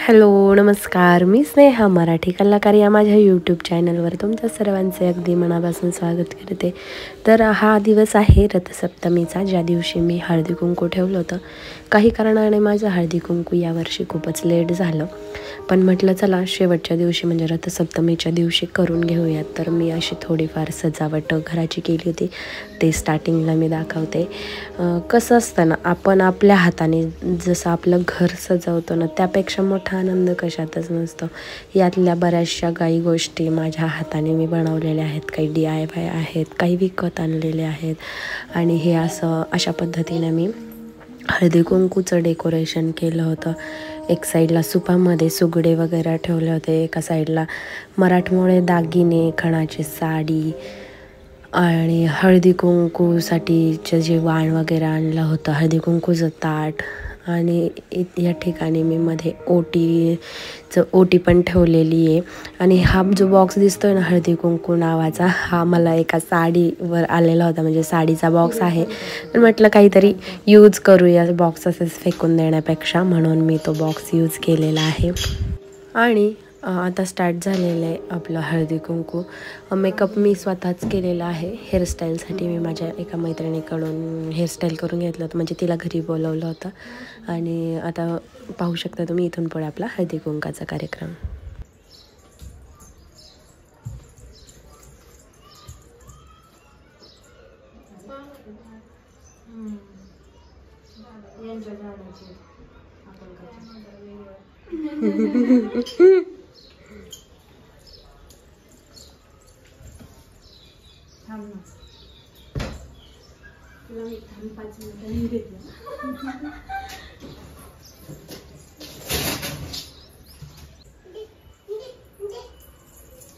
Hello नमस्कार, मी स्नेहा मराठी कलाकार या माझ्या यूट्यूब चॅनलवर तुमच्या सर्वांचे अगदी मनापासून स्वागत करते. तर हा दिवस आहे रथसप्तमीचा, ज्या दिवशी मी हळदी कुंकू ठेवलं होतं. काही कारणाने माझं हळदी कुंकू यावर्षी खूपच लेट झालं, पण म्हटलं चला शेवटच्या दिवशी म्हणजे रथसप्तमीच्या दिवशी करून घेऊयात. तर मी अशी थोडीफार सजावट घराची केली होती, ते स्टार्टिंगला मी दाखवते. कसं असतं ना, आपण आपल्या हाताने जसं आपलं घर सजवतो ना, त्यापेक्षा मोठा आनंद कशातच नसतो. यातल्या बऱ्याचशा काही गोष्टी माझ्या हाताने मी बनवलेल्या आहेत, काही DIY आहेत, काही विकत आणलेले आहेत. आणि हे अशा पद्धतीने मी हळदी कुंकूचं डेकोरेशन केलं होतं. एक साईडला सुपामध्ये सुगडे वगैरे ठेवले होते, एका साईडला मराठमोळे दागिने, खणाची साडी आणि हळदी कुंकूसाठीचं जे वाण वगैरे आणलं होतं, हळदी कुंकूचं ताट. आणि या ठिकाणी मी मध्ये ओटी पण ठेवलेली आहे. आणि हा जो बॉक्स दिसतोय ना हळदी कुंकू नावाचा, हा मला एका साडीवर आलेला होता, म्हणजे साडीचा बॉक्स आहे. तर म्हटलं काहीतरी यूज करूया बॉक्स असेच फेकून देण्यापेक्षा, म्हणून मी तो बॉक्स यूज केलेला आहे. आणि आता स्टार्ट झालेलं आहे आपलं हळदी कुंकू. मेकअप मी स्वतःच केलेला आहे. हेअरस्टाईलसाठी मी माझ्या एका मैत्रिणीकडून हेअरस्टाईल करून घेतलं होतं, म्हणजे तिला घरी बोलवलं होतं. आणि आता पाहू शकता तुम्ही इथून पुढे आपला हळदी कुंकाचा कार्यक्रम.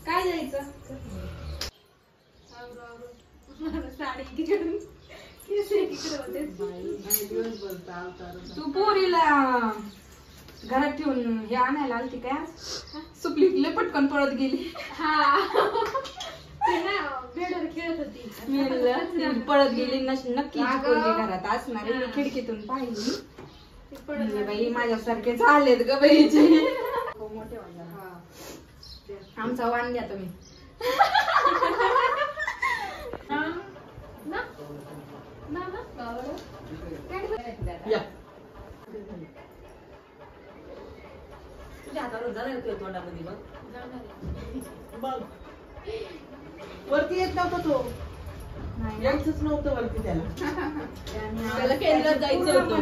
काय जायचं तू पोरीला घरात ठेवून हे आणायला आलती काय? सुपली पटकन पळत गेली. बेडवर खेळत होती, पळत गेली. नक्की घरात असणार, मी खिडकीतून पाहिली. म्हणजे बाई माझ्यासारखे झालेत ग बाईचे. मोठे आमचा वाण द्या तुम्ही. तुझ्या हातावर जाणार तोंडामध्ये वरती येत नव्हता तो, यायचंच नव्हतं वरती त्याला केंद्रात जायचं होतं.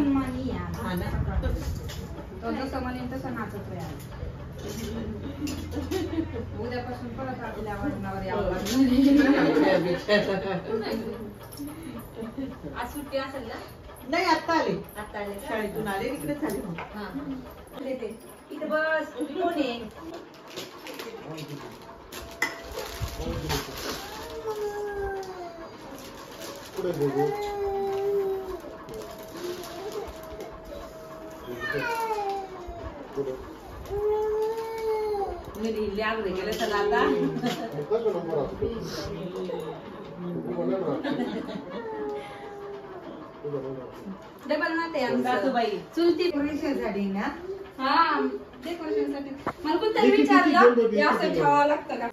जसं म्हणेन तसं नाचत राहा. उद्यापासून परत आपल्या वजनावर यावं लागलं. आज सुट्टी असेल ना? नाही, आता आले शाळेतून आले, इकडेच आले. इथे बस. कोण आहे? गेले चला आता. डबल ना ते बाई चुलती डेकोरेशनसाठी ना. हा, डेकोरेशनसाठी मला कोणतरी विचारलं असं ठेवावं लागतं का?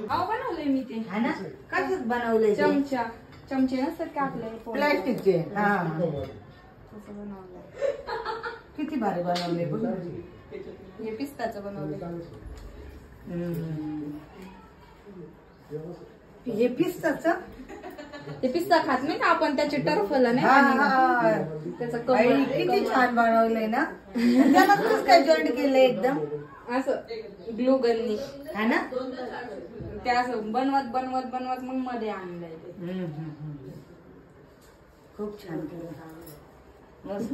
अहो बनवलंय मी ते. हा ना, कसं बनवलंय? चमचे नसतात का आपले प्लास्टिकचे? हा, तसं बनवलंय. किती भारी बनवले. हे पिस्ताचं बनवलंय. हे पिस्ताचं? ते पिस्ता खात नाही का आपण, त्याचे टर्फला नाही त्याचं कवर. किती छान बनवलंय ना. त्याला कसं काय जॉईंट केलंय एकदम असं ग्लू गननी. हा ना, ते असं बनवत बनवत बनवत मग मध्ये आणलंय ते. खूप छान केलं, मस्त.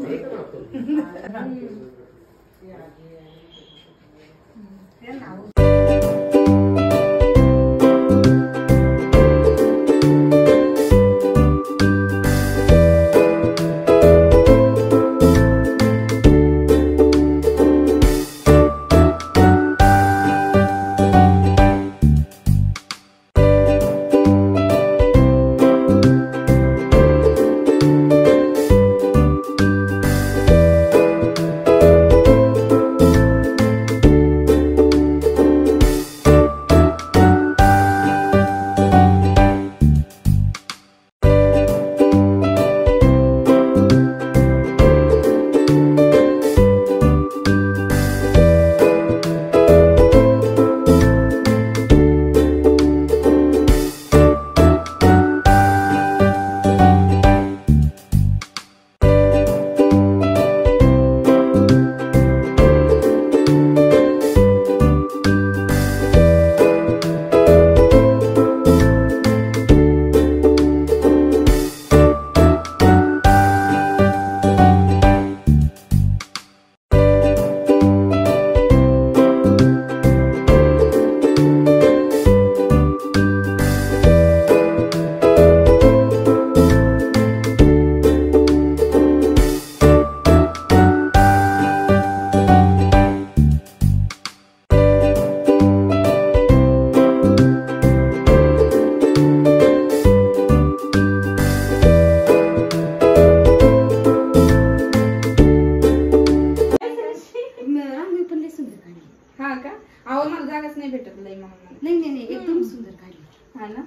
एकदम सुंदर काढली. हा ना.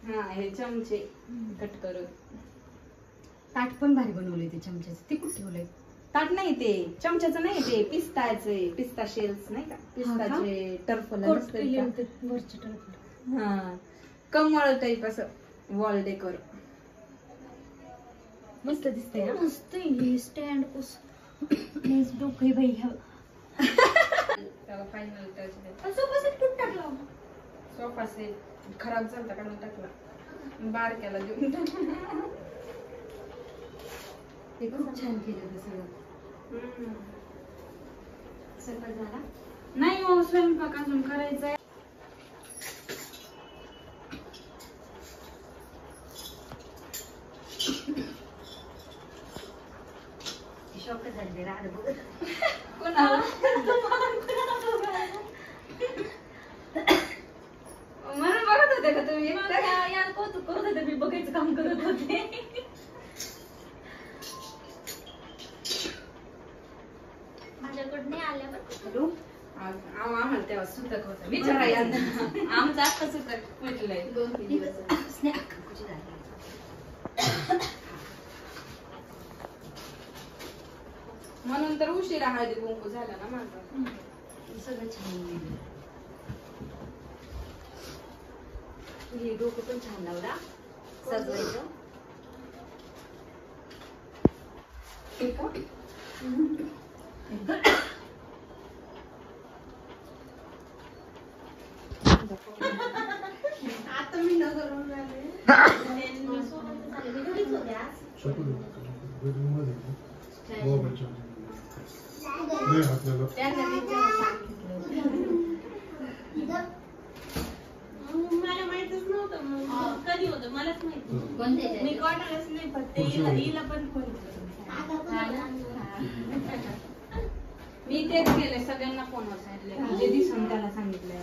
हा हे चमचे कट करून. ताट पण भारी बनवले ते चमच्याचे. ते कुठे ठेवलंय? ताट नाही ते चमच्याचं नाही ते पिस्ताचे पिस्ता शेल्स नाही का पिस्ताचे टर्फल हा कमळ टाईप असं वॉल डेकोर मस्त दिसतंय. मस्त हे स्टँड डोकं बाई. त्याला फायनल टच सोफा सेट कुठं टाकला? सोफा सेट खराब झाला काढून टाकला बारक्याला देऊन टाकला. ते खूप छान केलं सगळं. स्वयंपाक झाला नाही हो स्वयंपाक अजून करायचा आहे. शॉकच झाले राहणं बघ. कोणाला म्हणून बघत होते का तुम्ही यार कौतुक करत होते. मी बघायचं काम करत होते. माझ्याकडे आल्या बरं. आम्हाला तेव्हा सुतक होतं विचारा आमचं आता सुतक म्हटलंय 2-3 दिवस. म्हणून तर उशिरा हळदी कुंकू झाला ना माझा. सगळं छान. हे डोकं पण छान लावला सजवायचं. आता मी नगरून राहिले. मला माहितच नव्हतं. कधी होतं मलाच माहिती. मी कोणालाच नाही फक्त हिला पण कोणी. मी तेच केलंय सगळ्यांना फोनवर सांगितलंय जे दिसून त्याला सांगितलंय.